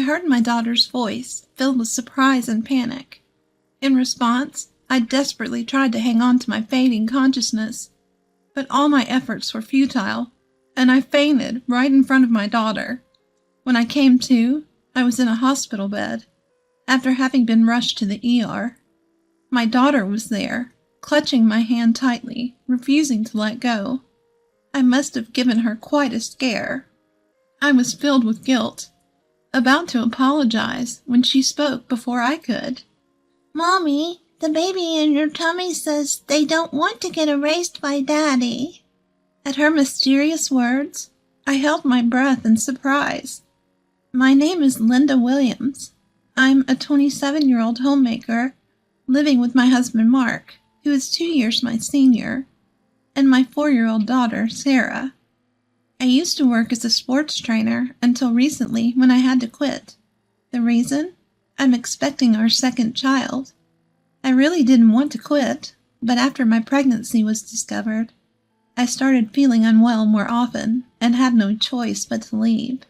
heard my daughter's voice, filled with surprise and panic. In response, I desperately tried to hang on to my fading consciousness, but all my efforts were futile, and I fainted right in front of my daughter. When I came to, I was in a hospital bed, after having been rushed to the ER. My daughter was there, clutching my hand tightly, refusing to let go. I must have given her quite a scare. I was filled with guilt, about to apologize when she spoke before I could. "Mommy, the baby in your tummy says they don't want to get erased by Daddy." At her mysterious words, I held my breath in surprise. My name is Linda Williams. I'm a 27-year-old homemaker living with my husband Mark, who is 2 years my senior, and my 4-year-old daughter, Sarah. I used to work as a sports trainer until recently when I had to quit. The reason? I'm expecting our second child. I really didn't want to quit, but after my pregnancy was discovered, I started feeling unwell more often and had no choice but to leave.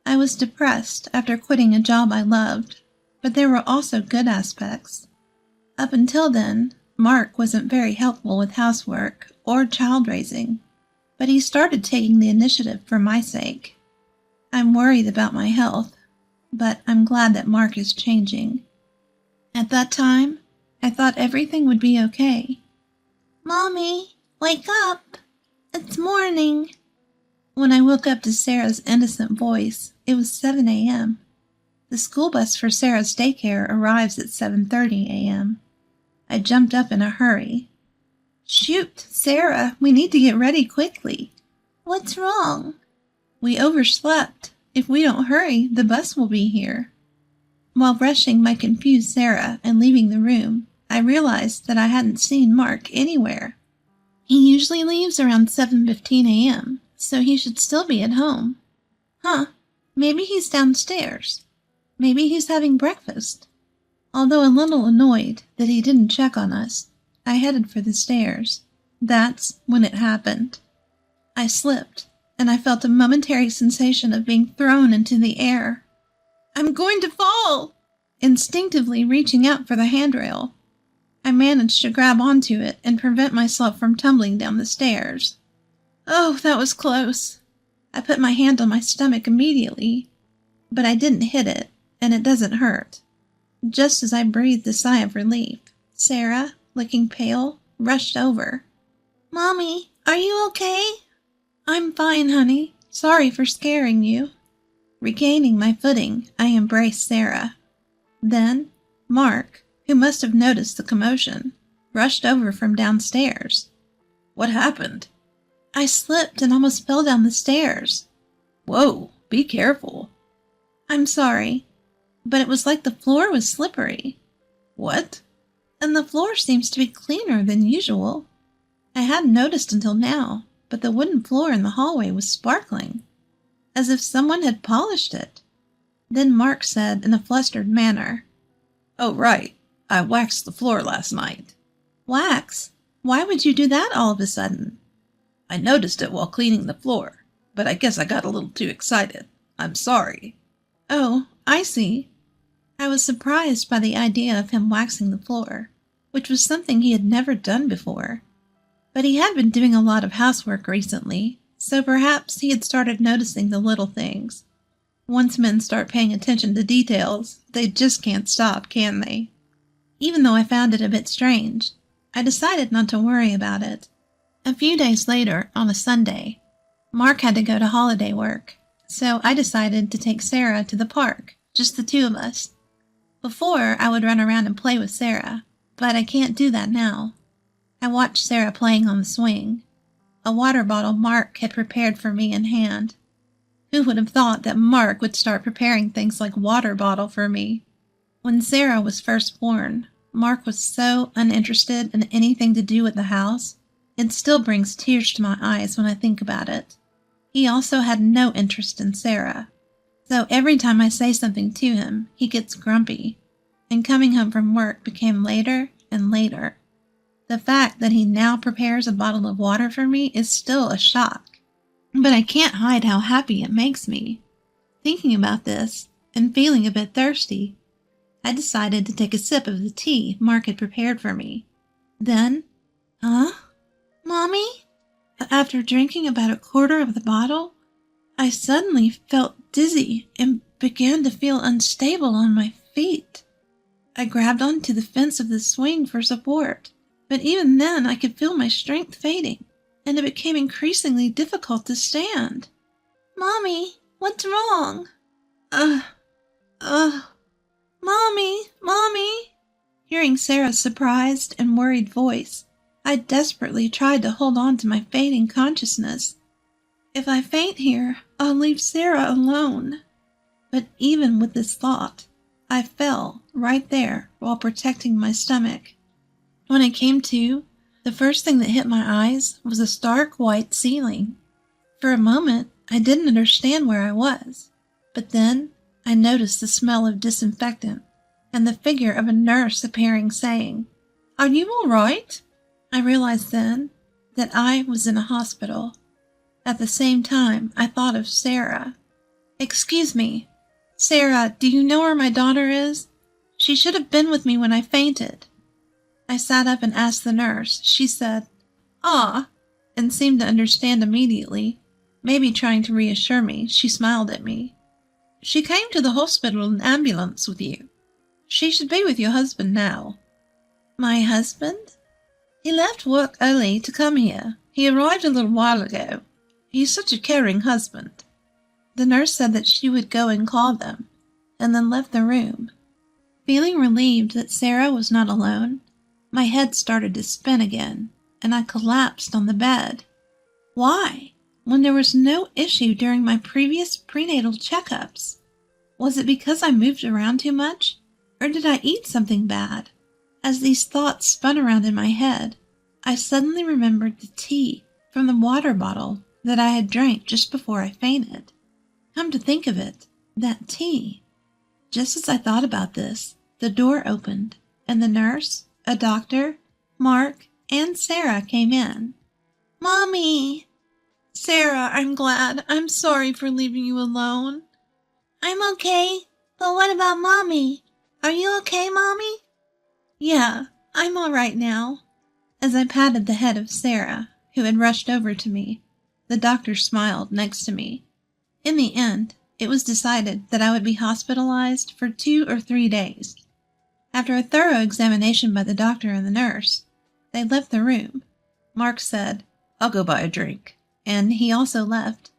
I was depressed after quitting a job I loved, but there were also good aspects. Up until then, Mark wasn't very helpful with housework or child raising, but he started taking the initiative for my sake. I'm worried about my health, but I'm glad that Mark is changing. At that time, I thought everything would be okay. "Mommy, wake up. It's morning." When I woke up to Sarah's innocent voice, it was 7 a.m. The school bus for Sarah's daycare arrives at 7:30 a.m. I jumped up in a hurry. "Shoot, Sarah, we need to get ready quickly." "What's wrong?" "We overslept. If we don't hurry, the bus will be here." While brushing my confused Sarah and leaving the room, I realized that I hadn't seen Mark anywhere. He usually leaves around 7:15 a.m., so he should still be at home. Maybe he's downstairs. Maybe he's having breakfast. Although a little annoyed that he didn't check on us, I headed for the stairs. That's when it happened. I slipped, and I felt a momentary sensation of being thrown into the air. "I'm going to fall!" Instinctively reaching out for the handrail, I managed to grab onto it and prevent myself from tumbling down the stairs. Oh, that was close. I put my hand on my stomach immediately, but I didn't hit it, and it doesn't hurt. Just as I breathed a sigh of relief, Sarah, looking pale, rushed over. "Mommy, are you okay?" "I'm fine, honey. Sorry for scaring you." Regaining my footing, I embraced Sarah. Then, Mark, who must have noticed the commotion, rushed over from downstairs. "What happened?" "I slipped and almost fell down the stairs." "Whoa, be careful." "I'm sorry, but it was like the floor was slippery." "What?" "And the floor seems to be cleaner than usual. I hadn't noticed until now, but the wooden floor in the hallway was sparkling, as if someone had polished it." Then Mark said in a flustered manner, "Oh, right. I waxed the floor last night." "Wax? Why would you do that all of a sudden?" "I noticed it while cleaning the floor, but I guess I got a little too excited. I'm sorry." "Oh, I see." I was surprised by the idea of him waxing the floor, which was something he had never done before. But he had been doing a lot of housework recently, so perhaps he had started noticing the little things. Once men start paying attention to details, they just can't stop, can they? Even though I found it a bit strange, I decided not to worry about it. A few days later, on a Sunday, Mark had to go to holiday work, so I decided to take Sarah to the park, just the two of us. Before, I would run around and play with Sarah, but I can't do that now. I watched Sarah playing on the swing. A water bottle Mark had prepared for me in hand. Who would have thought that Mark would start preparing things like water bottle for me? When Sarah was first born, Mark was so uninterested in anything to do with the house. It still brings tears to my eyes when I think about it. He also had no interest in Sarah. So every time I say something to him, he gets grumpy, and coming home from work became later and later. The fact that he now prepares a bottle of water for me is still a shock, but I can't hide how happy it makes me. Thinking about this, and feeling a bit thirsty, I decided to take a sip of the tea Mark had prepared for me. Then, Mommy? After drinking about a quarter of the bottle, I suddenly felt dizzy and began to feel unstable on my feet. I grabbed onto the fence of the swing for support, but even then I could feel my strength fading, and it became increasingly difficult to stand. Mommy, what's wrong? Mommy. Hearing Sarah's surprised and worried voice, I desperately tried to hold on to my fading consciousness. If I faint here, I'll leave Sarah alone. But even with this thought, I fell right there while protecting my stomach. When I came to, the first thing that hit my eyes was a stark white ceiling. For a moment, I didn't understand where I was, but then I noticed the smell of disinfectant and the figure of a nurse appearing saying, "Are you all right?" I realized then that I was in a hospital. At the same time, I thought of Sarah. "Excuse me, Sarah, do you know where my daughter is? She should have been with me when I fainted." I sat up and asked the nurse. She said, "Ah," and seemed to understand immediately. Maybe trying to reassure me, she smiled at me. "She came to the hospital in an ambulance with you. She should be with your husband now." "My husband?" "He left work early to come here. He arrived a little while ago. He's such a caring husband." The nurse said that she would go and call them, and then left the room. Feeling relieved that Sarah was not alone, my head started to spin again, and I collapsed on the bed. Why, when there was no issue during my previous prenatal checkups? Was it because I moved around too much, or did I eat something bad? As these thoughts spun around in my head, I suddenly remembered the tea from the water bottle that I had drank just before I fainted. Come to think of it, that tea. Just as I thought about this, the door opened, and the nurse, a doctor, Mark, and Sarah came in. Mommy! "Sarah, I'm glad. I'm sorry for leaving you alone." I'm okay, but what about Mommy? Are you okay, Mommy? "Yeah, I'm all right now." As I patted the head of Sarah, who had rushed over to me, the doctor smiled next to me. In the end, it was decided that I would be hospitalized for 2 or 3 days. After a thorough examination by the doctor and the nurse, they left the room. Mark said, "I'll go buy a drink," and he also left.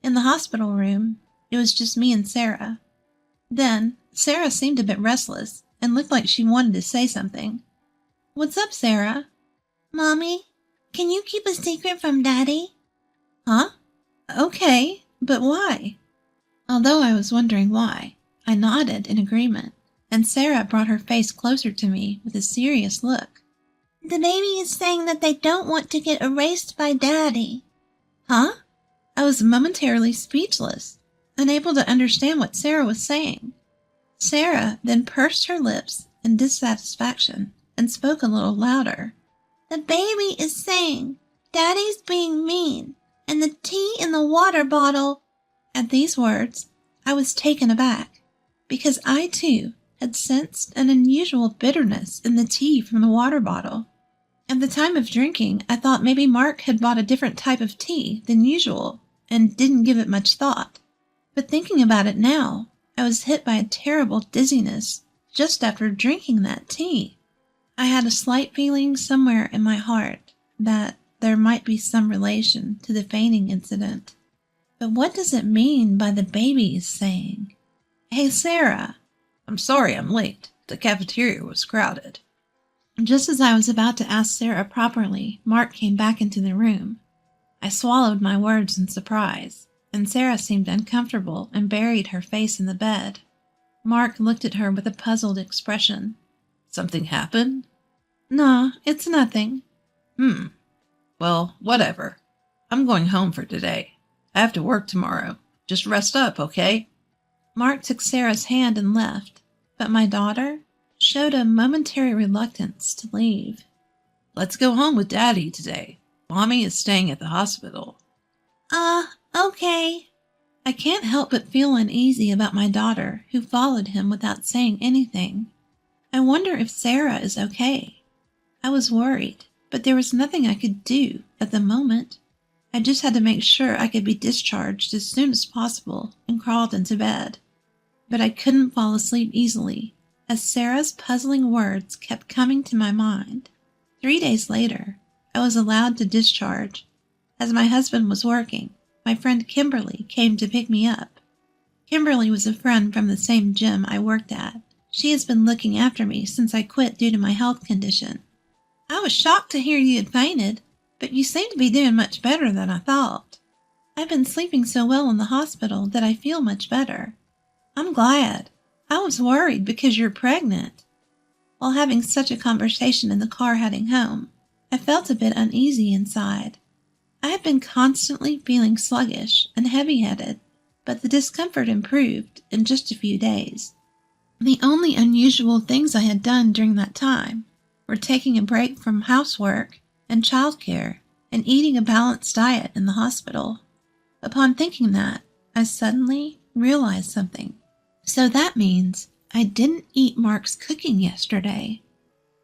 In the hospital room, it was just me and Sarah. Then, Sarah seemed a bit restless and looked like she wanted to say something. "What's up, Sarah?" Mommy, can you keep a secret from Daddy? "Huh? Okay, but why?" Although I was wondering why, I nodded in agreement, and Sarah brought her face closer to me with a serious look. The baby is saying that they don't want to get erased by Daddy. "Huh?" I was momentarily speechless, unable to understand what Sarah was saying. Sarah then pursed her lips in dissatisfaction and spoke a little louder. The baby is saying Daddy's being mean, and the tea in the water bottle. At these words, I was taken aback, because I, too, had sensed an unusual bitterness in the tea from the water bottle. At the time of drinking, I thought maybe Mark had bought a different type of tea than usual and didn't give it much thought. But thinking about it now, I was hit by a terrible dizziness just after drinking that tea. I had a slight feeling somewhere in my heart that there might be some relation to the fainting incident. But what does it mean by the baby is saying? "Hey, Sarah." "I'm sorry I'm late. The cafeteria was crowded." Just as I was about to ask Sarah properly, Mark came back into the room. I swallowed my words in surprise, and Sarah seemed uncomfortable and buried her face in the bed. Mark looked at her with a puzzled expression. "Something happened?" "No, it's nothing." Well, whatever. I'm going home for today. I have to work tomorrow. Just rest up, okay?" Mark took Sarah's hand and left, but my daughter showed a momentary reluctance to leave. "Let's go home with Daddy today. Mommy is staying at the hospital." Okay." I can't help but feel uneasy about my daughter, who followed him without saying anything. I wonder if Sarah is okay. I was worried, but there was nothing I could do at the moment. I just had to make sure I could be discharged as soon as possible and crawled into bed. But I couldn't fall asleep easily, as Sarah's puzzling words kept coming to my mind. 3 days later, I was allowed to discharge. As my husband was working, my friend Kimberly came to pick me up. Kimberly was a friend from the same gym I worked at. She has been looking after me since I quit due to my health condition. I was shocked to hear you had fainted, but you seem to be doing much better than I thought. I've been sleeping so well in the hospital that I feel much better. I'm glad. I was worried because you're pregnant. While having such a conversation in the car heading home, I felt a bit uneasy inside. I had been constantly feeling sluggish and heavy-headed, but the discomfort improved in just a few days. The only unusual things I had done during that time were taking a break from housework and childcare and eating a balanced diet in the hospital. Upon thinking that, I suddenly realized something. So that means I didn't eat Mark's cooking yesterday.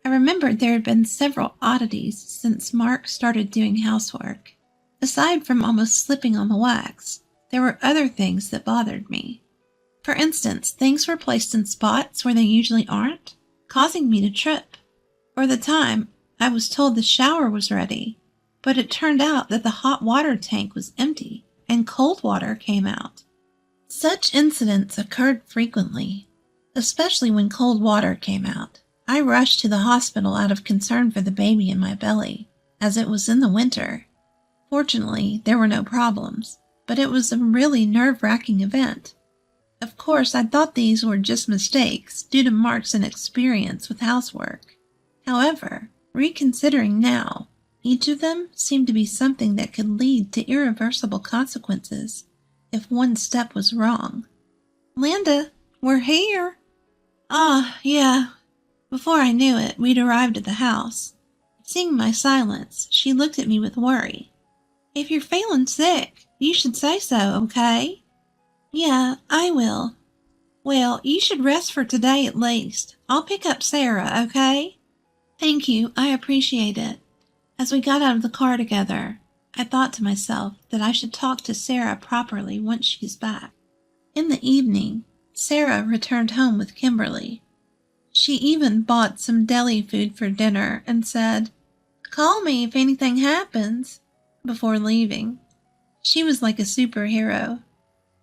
I remembered there had been several oddities since Mark started doing housework. Aside from almost slipping on the wax, there were other things that bothered me. For instance, things were placed in spots where they usually aren't, causing me to trip. Or the time I was told the shower was ready, but it turned out that the hot water tank was empty and cold water came out. Such incidents occurred frequently, especially when cold water came out. I rushed to the hospital out of concern for the baby in my belly, as it was in the winter. Fortunately, there were no problems, but it was a really nerve-wracking event. Of course, I thought these were just mistakes due to Mark's inexperience with housework. However, reconsidering now, each of them seemed to be something that could lead to irreversible consequences if one step was wrong. Linda, we're here. Ah, yeah. Before I knew it, we'd arrived at the house. Seeing my silence, she looked at me with worry. If you're feeling sick, you should say so, okay? Yeah, I will. Well, you should rest for today at least. I'll pick up Sarah, okay? Thank you, I appreciate it. As we got out of the car together, I thought to myself that I should talk to Sarah properly once she's back. In the evening, Sarah returned home with Kimberly. She even bought some deli food for dinner and said, "Call me if anything happens," before leaving. She was like a superhero.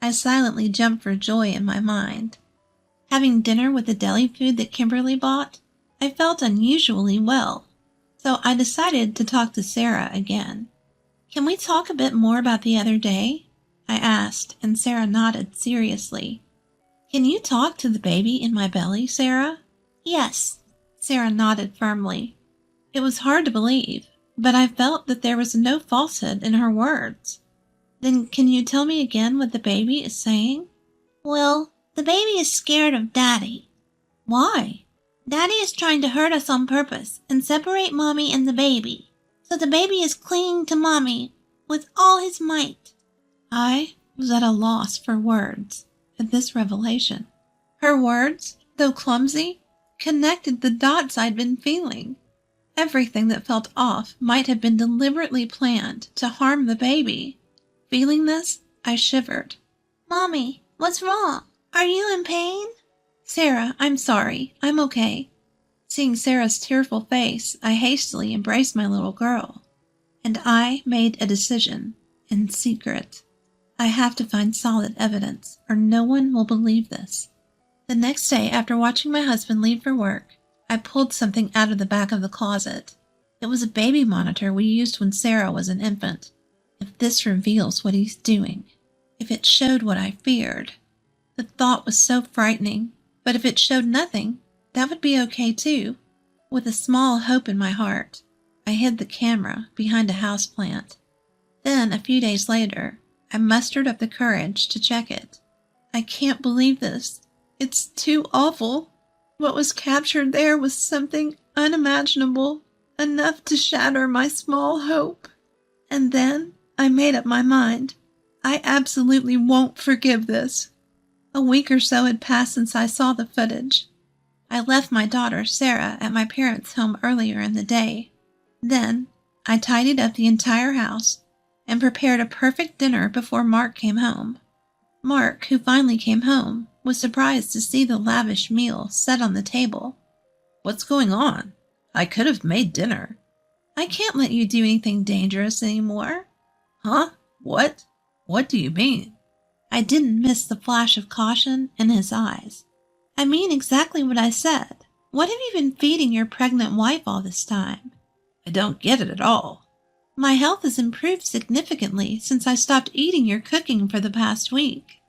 I silently jumped for joy in my mind. Having dinner with the deli food that Kimberly bought, I felt unusually well, so I decided to talk to Sarah again. Can we talk a bit more about the other day? I asked, and Sarah nodded seriously. Can you talk to the baby in my belly, Sarah? Yes, Sarah nodded firmly. It was hard to believe, but I felt that there was no falsehood in her words. Then can you tell me again what the baby is saying? Well, the baby is scared of Daddy. Why? Daddy is trying to hurt us on purpose and separate Mommy and the baby. So the baby is clinging to Mommy with all his might. I was at a loss for words at this revelation. Her words, though clumsy, connected the dots I'd been feeling. Everything that felt off might have been deliberately planned to harm the baby. Feeling this, I shivered. Mommy, what's wrong? Are you in pain? Sarah, I'm sorry. I'm okay. Seeing Sarah's tearful face, I hastily embraced my little girl. And I made a decision, in secret. I have to find solid evidence, or no one will believe this. The next day, after watching my husband leave for work, I pulled something out of the back of the closet. It was a baby monitor we used when Sarah was an infant. If this reveals what he's doing, if it showed what I feared. The thought was so frightening, but if it showed nothing, that would be okay too. With a small hope in my heart, I hid the camera behind a houseplant. Then, a few days later, I mustered up the courage to check it. I can't believe this. It's too awful. What was captured there was something unimaginable, enough to shatter my small hope. And then I made up my mind. I absolutely won't forgive this. A week or so had passed since I saw the footage. I left my daughter, Sarah, at my parents' home earlier in the day. Then, I tidied up the entire house and prepared a perfect dinner before Mark came home. Mark, who finally came home, was surprised to see the lavish meal set on the table. What's going on? I could have made dinner. I can't let you do anything dangerous anymore. Huh? What? What do you mean? I didn't miss the flash of caution in his eyes. I mean exactly what I said. What have you been feeding your pregnant wife all this time? I don't get it at all. My health has improved significantly since I stopped eating your cooking for the past week.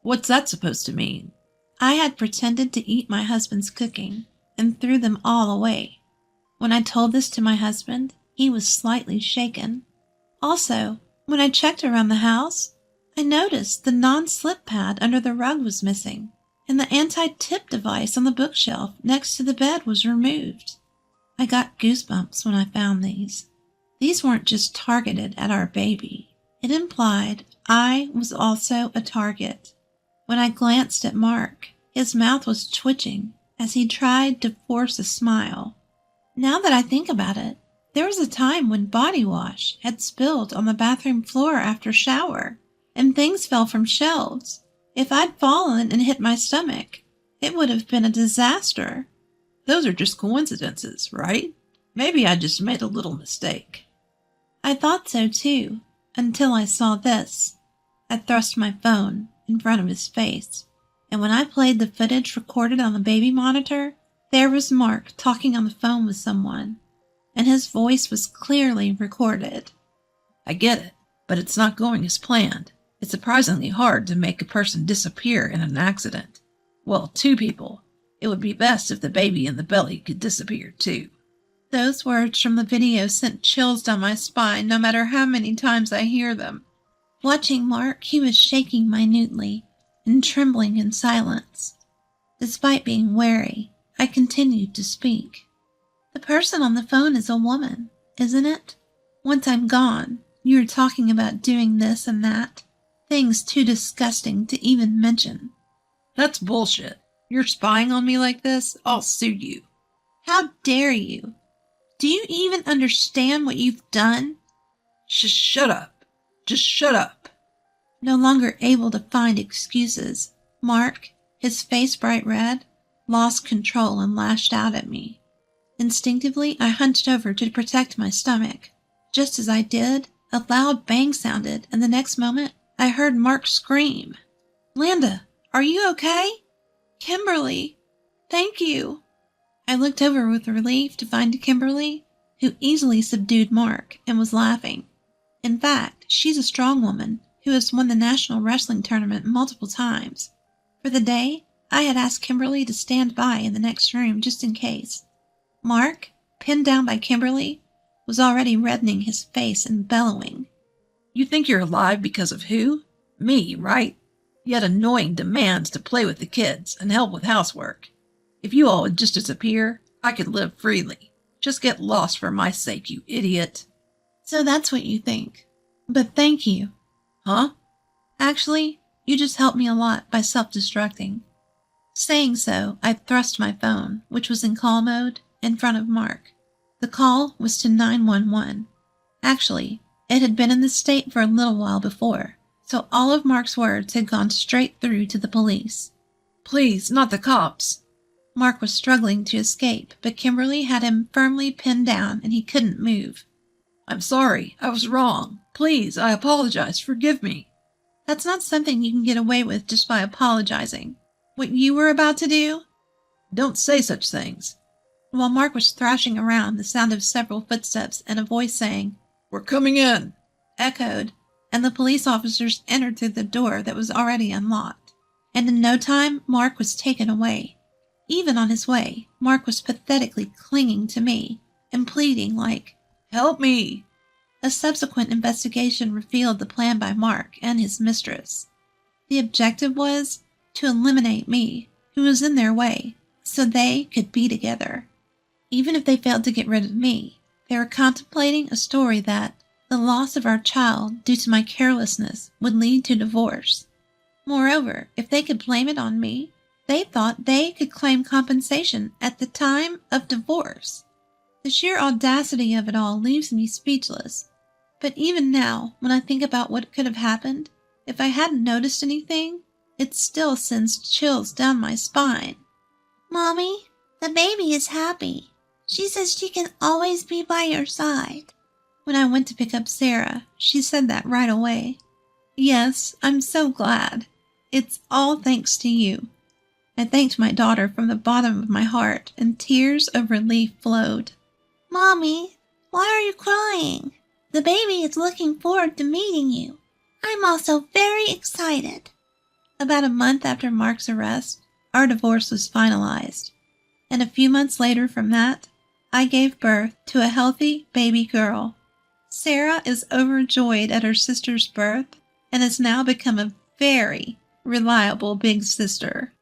What's that supposed to mean? I had pretended to eat my husband's cooking and threw them all away. When I told this to my husband, he was slightly shaken. Also, when I checked around the house, I noticed the non-slip pad under the rug was missing, and the anti-tip device on the bookshelf next to the bed was removed. I got goosebumps when I found these. These weren't just targeted at our baby. It implied I was also a target. When I glanced at Mark, his mouth was twitching as he tried to force a smile. Now that I think about it, there was a time when body wash had spilled on the bathroom floor after shower, and things fell from shelves. If I'd fallen and hit my stomach, it would have been a disaster. Those are just coincidences, right? Maybe I just made a little mistake. I thought so too, until I saw this. I thrust my phone in front of his face, and when I played the footage recorded on the baby monitor, there was Mark talking on the phone with someone, and his voice was clearly recorded. I get it, but it's not going as planned. It's surprisingly hard to make a person disappear in an accident. Well, two people. It would be best if the baby in the belly could disappear too. Those words from the video sent chills down my spine no matter how many times I hear them. Watching Mark, he was shaking minutely and trembling in silence. Despite being wary, I continued to speak. The person on the phone is a woman, isn't it? Once I'm gone, you're talking about doing this and that. Things too disgusting to even mention. That's bullshit. You're spying on me like this? I'll sue you. How dare you? Do you even understand what you've done? Shut up. Just shut up. No longer able to find excuses, Mark, his face bright red, lost control and lashed out at me. Instinctively, I hunched over to protect my stomach. Just as I did, a loud bang sounded, and the next moment, I heard Mark scream. "Landa, are you okay?" "Kimberly, thank you." I looked over with relief to find Kimberly, who easily subdued Mark and was laughing. In fact, she's a strong woman who has won the national wrestling tournament multiple times. For the day, I had asked Kimberly to stand by in the next room just in case. Mark, pinned down by Kimberly, was already reddening his face and bellowing. You think you're alive because of who? Me, right? Yet annoying demands to play with the kids and help with housework. If you all would just disappear, I could live freely. Just get lost for my sake, you idiot. So that's what you think. But thank you. Huh? Actually, you just helped me a lot by self-destructing. Saying so, I thrust my phone, which was in call mode, in front of Mark. The call was to 911. Actually, it had been in the state for a little while before, so all of Mark's words had gone straight through to the police. Please, not the cops. Mark was struggling to escape, but Kimberly had him firmly pinned down and he couldn't move. I'm sorry. I was wrong. Please, I apologize. Forgive me. That's not something you can get away with just by apologizing. What you were about to do? Don't say such things. While Mark was thrashing around, the sound of several footsteps and a voice saying, "We're coming in," echoed, and the police officers entered through the door that was already unlocked. And in no time, Mark was taken away. Even on his way, Mark was pathetically clinging to me and pleading like, "Help me." A subsequent investigation revealed the plan by Mark and his mistress. The objective was to eliminate me, who was in their way, so they could be together. Even if they failed to get rid of me, they were contemplating a story that, The loss of our child due to my carelessness would lead to divorce. Moreover, if they could blame it on me, they thought they could claim compensation at the time of divorce. The sheer audacity of it all leaves me speechless. But even now, when I think about what could have happened, if I hadn't noticed anything, it still sends chills down my spine. Mommy, the baby is happy. She says she can always be by your side. When I went to pick up Sarah, she said that right away. Yes, I'm so glad. It's all thanks to you. I thanked my daughter from the bottom of my heart, and tears of relief flowed. Mommy, why are you crying? The baby is looking forward to meeting you. I'm also very excited. About a month after Mark's arrest, our divorce was finalized. And a few months later from that, I gave birth to a healthy baby girl. Sarah is overjoyed at her sister's birth and has now become a very reliable big sister.